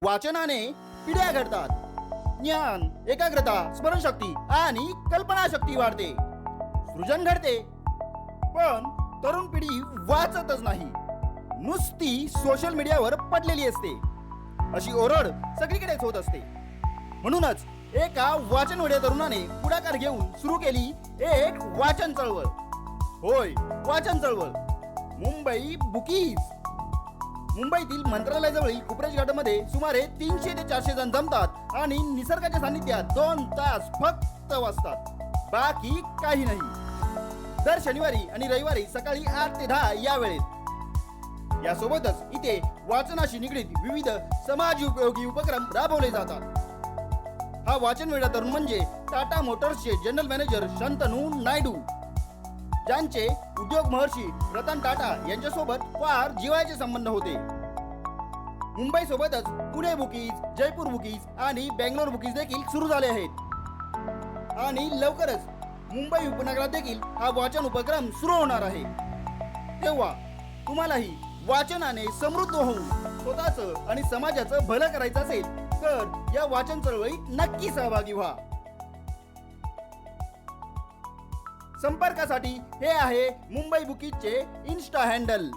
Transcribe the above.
वाचनाने पिढ्या घडतात. ज्ञान, एकाग्रता, स्मरणशक्ती आणि कल्पनाशक्ती वाढते. सृजन घडते. पण तरुण पिढी वाचतच नाही, नुसती सोशल मीडियावर पडलेली असते. अशी ओरड सगळीकडेच होत असते. म्हणूनच एका वाचनवेड्या तरुणाने पुढाकार घेऊन सुरू केली एक वाचन चळवळ. होय, वाचन चळवळ. मुंबई बुकीज. मुंबईतील मंत्रालयाजवळील कुपरेज घाटामध्ये सुमारे 300 ते 400 जण जमतात आणि निसर्गाच्या सानिध्यात 2 तास फक्त वाचतात. बाकी काही नाही. दर शनिवारी आणि रविवारी सकाळी 8 ते 10 या वेळेत. यासोबतच इथे वाचनाशी निगडीत विविध समाज उपयोगी उपक्रम राबवले जातात. हा वाचनवेडा तरुण म्हणजे टाटा मोटर्सचे जनरल मॅनेजर शंतनू नायडू, ज्यांचे उद्योग महर्षी रतन टाटा यांच्यासोबत फार जिव्हाळ्याचे संबंध होते. मुंबई सोबतच पुणे बुकीज, जयपूर बुकीज आणि बेंगलोर बुकीज देखील सुरू झाले आहेत. आणि लवकरच मुंबई उपनगरात देखील हा वाचन उपक्रम सुरू होणार आहे. तेव्हा तुम्हालाही वाचनाने समृद्ध होऊन स्वतःचं आणि समाजाचं भलं करायचं असेल तर या वाचन चळवळीत नक्की सहभागी व्हा. संपर्कासाठी हे आहे मुंबई बुकीजचे इन्स्टा हँडल.